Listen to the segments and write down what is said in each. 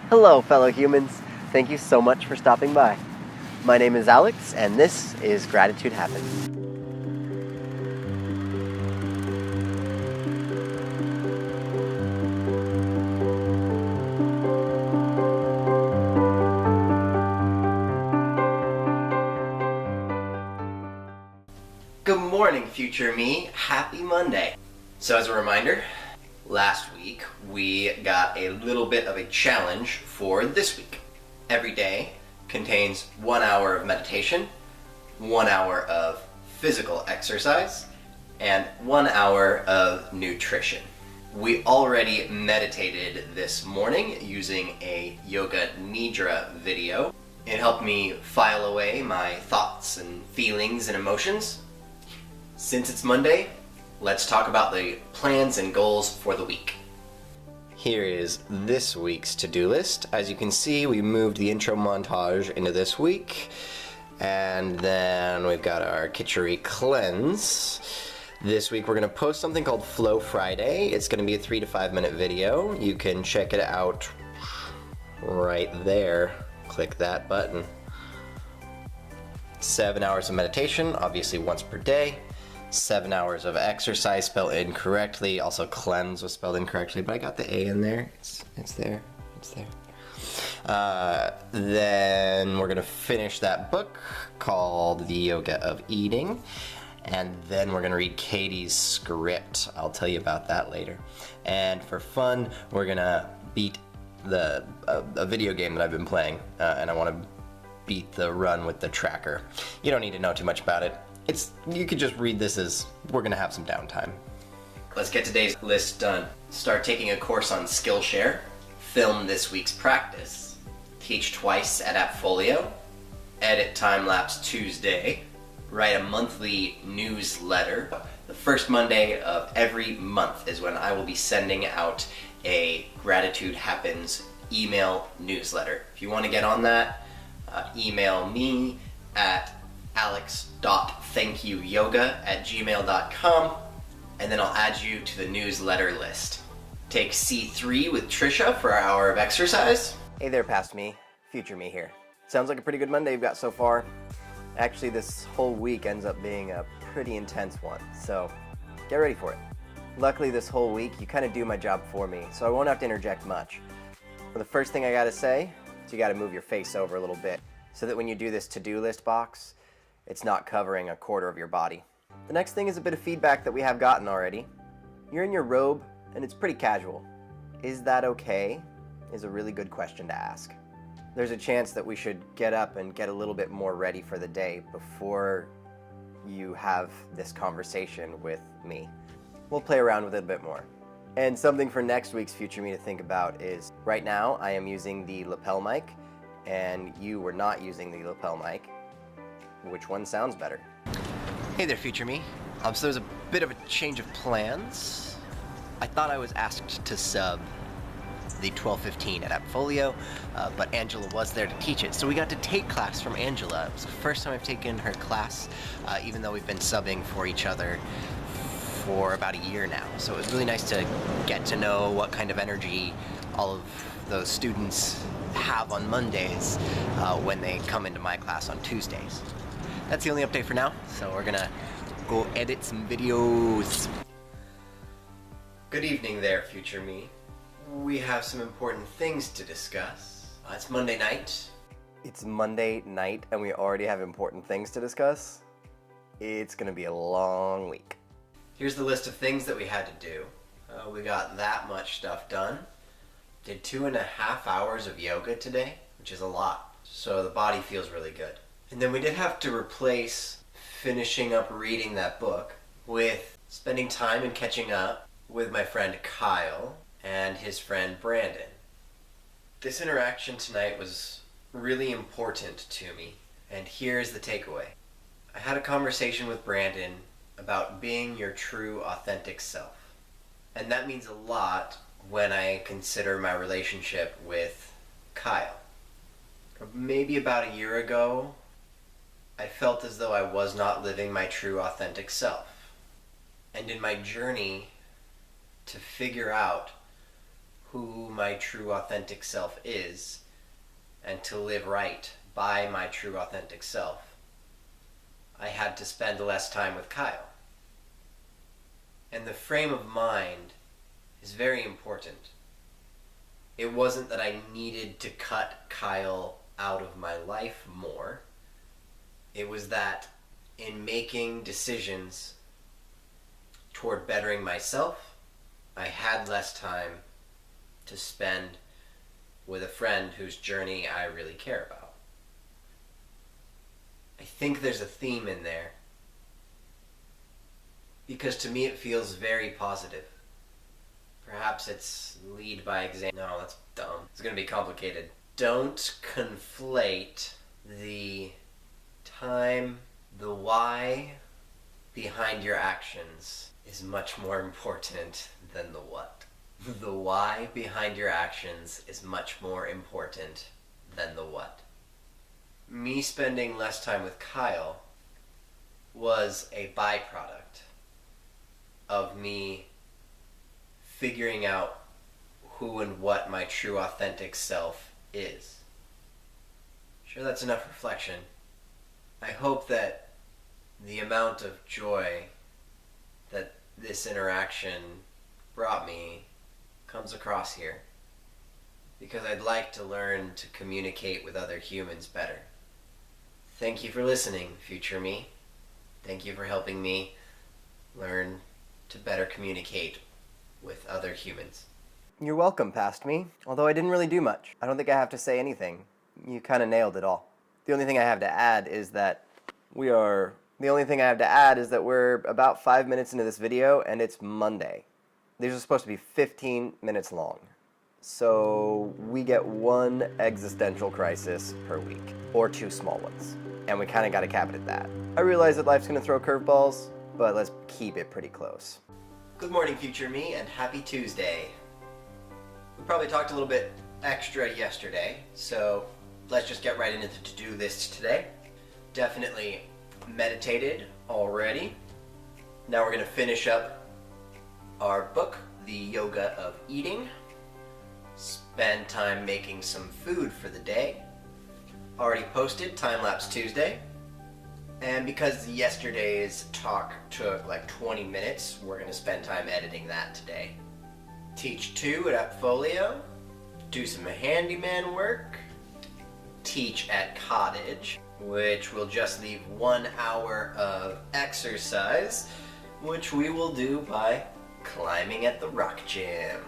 Hello, fellow humans. Thank you so much for stopping by. My name is Alex, and this is Gratitude Happens. Good morning, future me. Happy Monday. So as a reminder, last week we got a little bit of a challenge for this week. Every day contains 1 hour of meditation, 1 hour of physical exercise, and 1 hour of nutrition. We already meditated this morning using a yoga nidra video. It helped me file away my thoughts and feelings and emotions. Since it's Monday, let's talk about the plans and goals for the week. Here is this week's to-do list. As you can see, we moved the intro montage into this week. And then we've got our Kitchery cleanse. This week we're going to post something called Flow Friday. It's going to be a 3 to 5 minute video. You can check it out right there. Click that button. 7 hours of meditation, obviously once per day. 7 hours of exercise spelled incorrectly. Also cleanse was spelled incorrectly, but I got the A in there. It's there. It's there. Then we're gonna finish that book called The Yoga of Eating, and then we're gonna read Katie's script. I'll tell you about that later. And for fun, we're gonna beat a video game that I've been playing, and I want to beat the run with the tracker. You don't need to know too much about it. You could just read this as we're gonna have some downtime. Let's get today's list done. Start taking a course on Skillshare, film this week's practice, teach twice at Appfolio, edit time-lapse Tuesday, write a monthly newsletter. The first Monday of every month is when I will be sending out a Gratitude Happens email newsletter. If you want to get on that, email me at alex.thankyouyoga@gmail.com, and then I'll add you to the newsletter list. Take C3 with Trisha for our hour of exercise. Hey there, past me, future me here. Sounds like a pretty good Monday you've got so far. Actually, this whole week ends up being a pretty intense one, so get ready for it. Luckily, this whole week you kind of do my job for me, so I won't have to interject much. Well, the first thing I gotta say is you gotta move your face over a little bit so that when you do this to-do list box, it's not covering a quarter of your body. The next thing is a bit of feedback that we have gotten already. You're in your robe and it's pretty casual. Is that okay? Is a really good question to ask. There's a chance that we should get up and get a little bit more ready for the day before you have this conversation with me. We'll play around with it a bit more. And something for next week's Future Me to think about is, right now I am using the lapel mic, and you were not using the lapel mic. Which one sounds better? Hey there, future me. So there's a bit of a change of plans. I thought I was asked to sub the 12:15 at Appfolio, but Angela was there to teach it, so we got to take class from Angela. It was the first time I've taken her class, even though we've been subbing for each other for about a year now. So it was really nice to get to know what kind of energy all of those students have on Mondays when they come into my class on Tuesdays. That's the only update for now, so we're gonna go edit some videos. Good evening there, future me. We have some important things to discuss. It's Monday night. It's Monday night and we already have important things to discuss? It's gonna be a long week. Here's the list of things that we had to do. We got that much stuff done. Did 2.5 hours of yoga today, which is a lot, so the body feels really good. And then we did have to replace finishing up reading that book with spending time and catching up with my friend Kyle and his friend Brandon. This interaction tonight was really important to me, and here's the takeaway. I had a conversation with Brandon about being your true, authentic self. And that means a lot when I consider my relationship with Kyle. Maybe about a year ago, I felt as though I was not living my true, authentic self. And in my journey to figure out who my true authentic self is and to live right by my true authentic self, I had to spend less time with Kyle. And the frame of mind is very important. It wasn't that I needed to cut Kyle out of my life more. It was that in making decisions toward bettering myself, I had less time to spend with a friend whose journey I really care about. I think there's a theme in there, because to me it feels very positive. Perhaps it's lead by example. No, that's dumb. It's going to be complicated. Don't conflate the time, the why behind your actions is much more important than the what. The why behind your actions is much more important than the what. Me spending less time with Kyle was a byproduct of me figuring out who and what my true authentic self is. Sure, that's enough reflection. I hope that the amount of joy that this interaction brought me comes across here, because I'd like to learn to communicate with other humans better. Thank you for listening, future me. Thank you for helping me learn to better communicate with other humans. You're welcome, past me, although I didn't really do much. I don't think I have to say anything. You kind of nailed it all. The only thing I have to add is that we're about 5 minutes into this video, and it's Monday. These are supposed to be 15 minutes long. So we get one existential crisis per week, or 2 small ones. And we kind of got to cap it at that. I realize that life's going to throw curveballs, but let's keep it pretty close. Good morning, future me, and happy Tuesday. We probably talked a little bit extra yesterday, so let's just get right into the to-do list today. Definitely meditated already. Now we're going to finish up our book, The Yoga of Eating. Spend time making some food for the day. Already posted Time-Lapse Tuesday. And because yesterday's talk took like 20 minutes, we're going to spend time editing that today. Teach 2 at Appfolio. Do some handyman work. Teach at Cottage, which will just leave 1 hour of exercise, which we will do by climbing at the rock gym.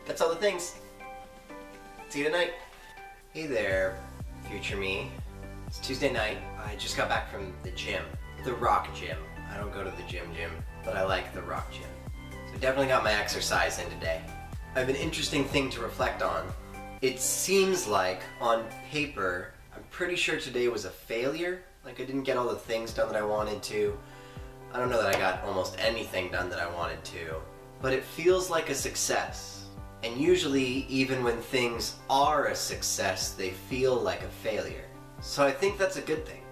That's all the things. See you tonight. Hey there, future me. It's Tuesday night. I just got back from the gym. The rock gym. I don't go to the gym, but I like the rock gym. So I definitely got my exercise in today. I have an interesting thing to reflect on. It seems like, on paper, I'm pretty sure today was a failure. Like, I didn't get all the things done that I wanted to. I don't know that I got almost anything done that I wanted to. But it feels like a success. And usually, even when things are a success, they feel like a failure. So I think that's a good thing.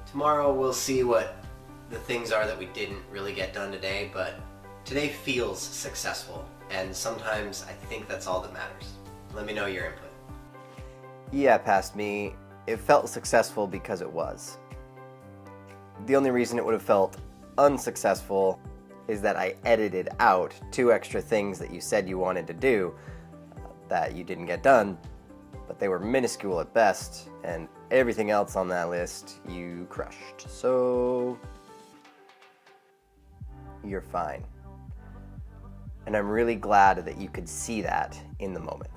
Tomorrow we'll see what the things are that we didn't really get done today, but today feels successful. And sometimes I think that's all that matters. Let me know your input. Yeah, past me, it felt successful because it was. The only reason it would have felt unsuccessful is that I edited out 2 extra things that you said you wanted to do that you didn't get done, but they were minuscule at best, and everything else on that list you crushed. So you're fine. And I'm really glad that you could see that in the moment.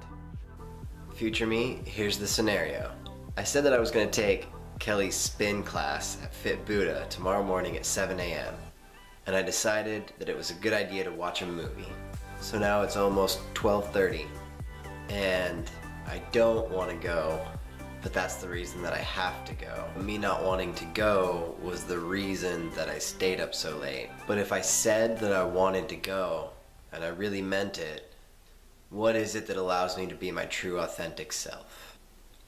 Future me, here's the scenario. I said that I was going to take Kelly's spin class at Fit Buddha tomorrow morning at 7 a.m. And I decided that it was a good idea to watch a movie. So now it's almost 12:30 and I don't want to go, but that's the reason that I have to go. Me not wanting to go was the reason that I stayed up so late. But if I said that I wanted to go, and I really meant it, what is it that allows me to be my true authentic self?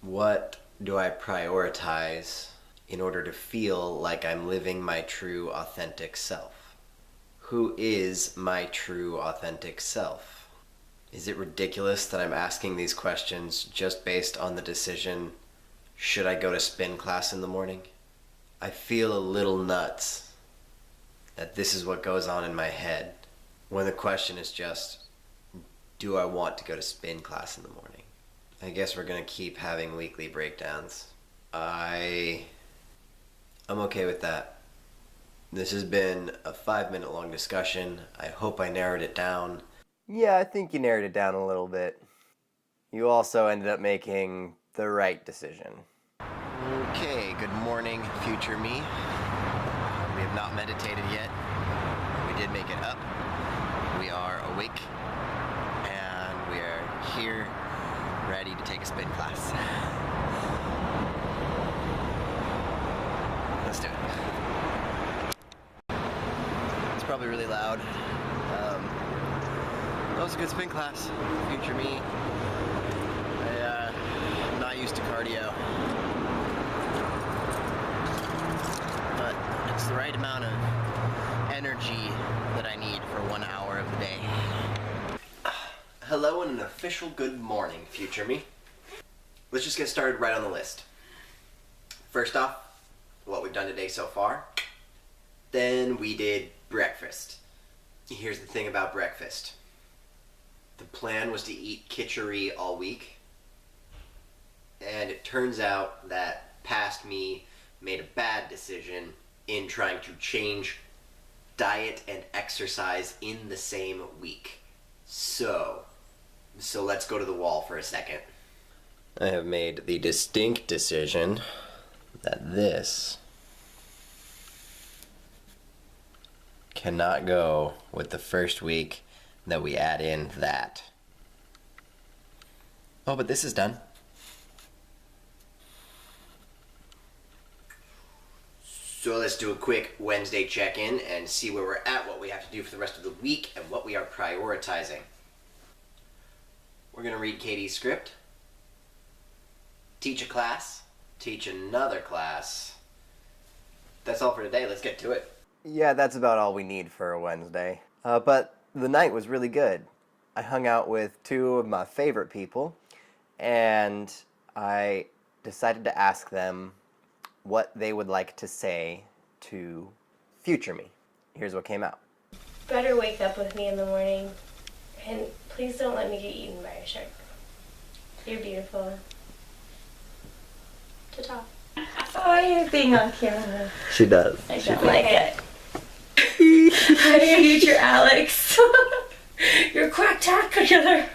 What do I prioritize in order to feel like I'm living my true authentic self? Who is my true authentic self? Is it ridiculous that I'm asking these questions just based on the decision, should I go to spin class in the morning? I feel a little nuts that this is what goes on in my head when the question is just, do I want to go to spin class in the morning? I guess we're gonna keep having weekly breakdowns. I'm okay with that. This has been a 5-minute long discussion. I hope I narrowed it down. Yeah, I think you narrowed it down a little bit. You also ended up making the right decision. Okay, good morning, future me. We have not meditated yet. We did make it up. We are awake, and we are here, ready to take a spin class. Let's do it. It's probably really loud. That was a good spin class, future me. I'm not used to cardio, but it's the right amount of energy that I need for 1 hour of the day. Hello and an official good morning, future me. Let's just get started right on the list. First off, what we've done today so far. Then we did breakfast. Here's the thing about breakfast. The plan was to eat kitchery all week, and it turns out that past me made a bad decision in trying to change diet and exercise in the same week. So let's go to the wall for a second. I have made the distinct decision that this cannot go with the first week that we add in that. Oh, but this is done. So let's do a quick Wednesday check-in and see where we're at, what we have to do for the rest of the week, and what we are prioritizing. We're going to read Katie's script, teach a class, teach another class. That's all for today. Let's get to it. Yeah, that's about all we need for a Wednesday. But the night was really good. I hung out with two of my favorite people, and I decided to ask them what they would like to say to future me. Here's what came out. Better wake up with me in the morning, and please don't let me get eaten by a shark. You're beautiful. Ta-ta. Oh, you're being on camera. She does. I don't like it. Hi, future Alex. You're quacktacular.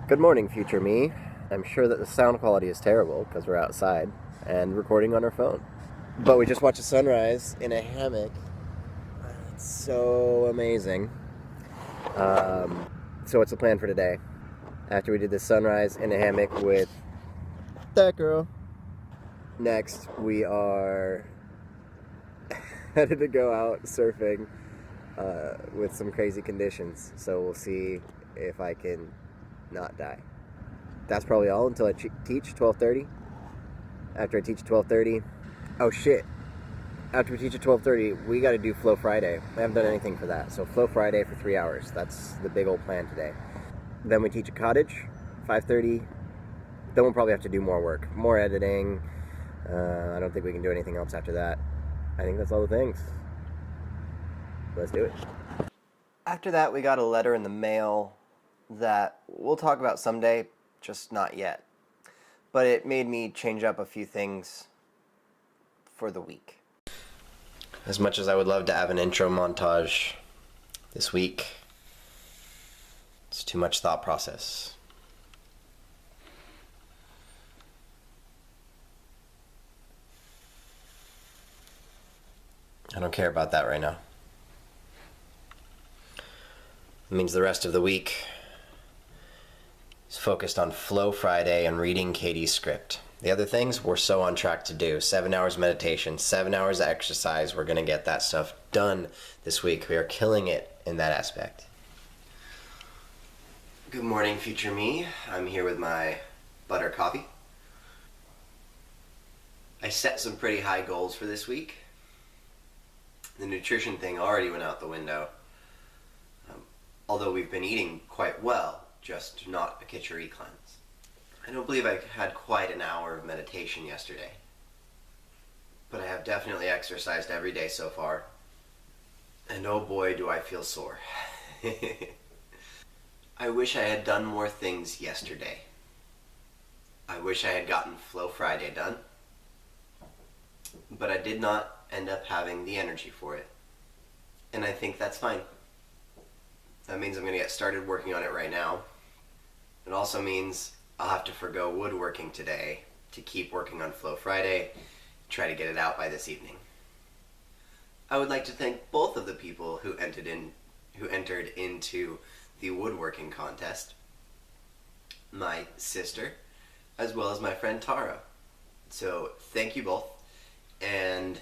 Good morning, future me. I'm sure that the sound quality is terrible because we're outside and recording on our phone. But we just watched a sunrise in a hammock. It's so amazing. So what's the plan for today? After we did the sunrise in a hammock with that girl, next we are headed to go out surfing with some crazy conditions. So we'll see if I can not die. That's probably all until I teach 12:30. After I teach at 12:30, oh shit. After we teach at 12:30, we got to do Flow Friday. I haven't done anything for that. So Flow Friday for 3 hours. That's the big old plan today. Then we teach at Cottage, 5:30. Then we'll probably have to do more work, more editing. I don't think we can do anything else after that. I think that's all the things. Let's do it. After that, we got a letter in the mail that we'll talk about someday, just not yet. But it made me change up a few things for the week. As much as I would love to have an intro montage this week, it's too much thought process. I don't care about that right now. It means the rest of the week is focused on Flow Friday and reading Katie's script. The other things we're so on track to do. 7 hours meditation, 7 hours of exercise. We're going to get that stuff done this week. We are killing it in that aspect. Good morning, future me. I'm here with my butter coffee. I set some pretty high goals for this week. The nutrition thing already went out the window. although we've been eating quite well, just not a kitchery cleanse. I don't believe I had quite an hour of meditation yesterday, but I have definitely exercised every day so far, and oh boy do I feel sore. I wish I had done more things yesterday. I wish I had gotten Flow Friday done, but I did not end up having the energy for it, and I think that's fine. That means I'm going to get started working on it right now. It also means I'll have to forgo woodworking today to keep working on Flow Friday, try to get it out by this evening. I would like to thank both of the people who entered into the woodworking contest. My sister, as well as my friend Tara. So thank you both, and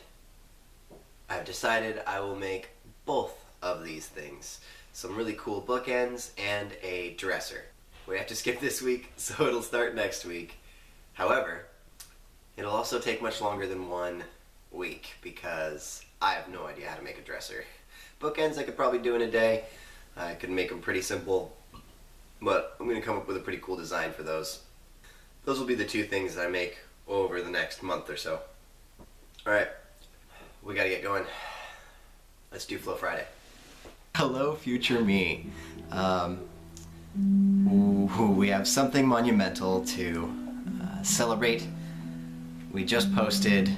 I've decided I will make both of these things. Some really cool bookends and a dresser. We have to skip this week, so it'll start next week. However, it'll also take much longer than 1 week because I have no idea how to make a dresser. Bookends I could probably do in a day. I could make them pretty simple, but I'm going to come up with a pretty cool design for those. Those will be the 2 things that I make over the next month or so. Alright, we gotta get going. Let's do Flow Friday. Hello, future me. We have something monumental to celebrate. We just posted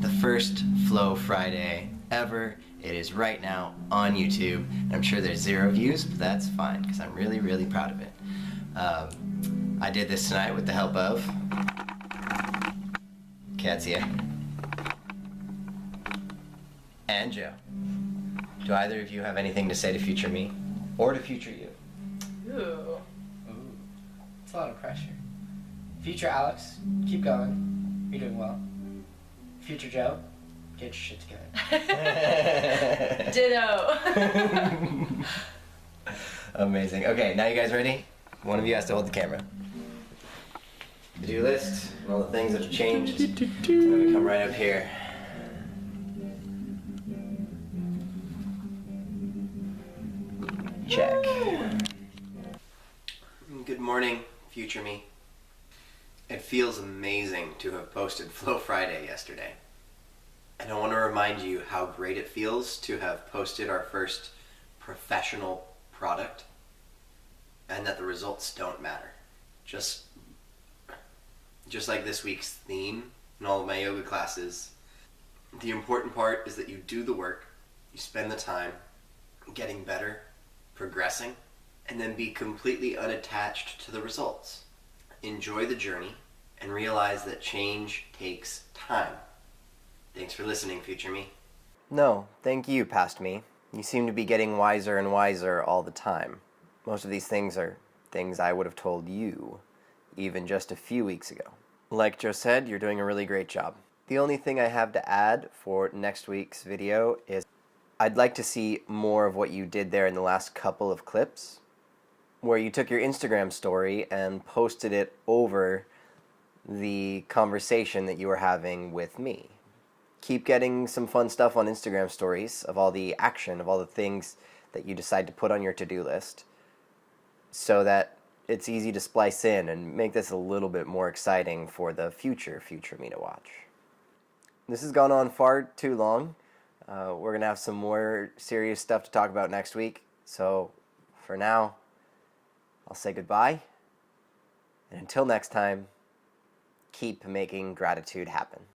the first Flow Friday ever. It is right now on YouTube. I'm sure there's 0 views, but that's fine because I'm really, really proud of it. I did this tonight with the help of Katsia and Joe. Do either of you have anything to say to future me or to future you? Ooh. It's a lot of pressure. Future Alex, keep going. You're doing well. Future Joe, get your shit together. Ditto. Amazing. Okay, now you guys ready? One of you has to hold the camera. To-do list, and all the things that have changed. I'm gonna come right up here. Check. Good morning, future me. It feels amazing to have posted Flow Friday yesterday. And I want to remind you how great it feels to have posted our first professional product, and that the results don't matter. Just like this week's theme in all of my yoga classes, the important part is that you do the work, you spend the time getting better, progressing, and then be completely unattached to the results. Enjoy the journey and realize that change takes time. Thanks for listening, future me. No, thank you, past me. You seem to be getting wiser and wiser all the time. Most of these things are things I would have told you even just a few weeks ago. Like Joe said, you're doing a really great job. The only thing I have to add for next week's video is I'd like to see more of what you did there in the last couple of clips, where you took your Instagram story and posted it over the conversation that you were having with me. Keep getting some fun stuff on Instagram stories of all the action, of all the things that you decide to put on your to-do list, so that it's easy to splice in and make this a little bit more exciting for the future me to watch. This has gone on far too long. We're going to have some more serious stuff to talk about next week. So for now, I'll say goodbye. And until next time, keep making gratitude happen.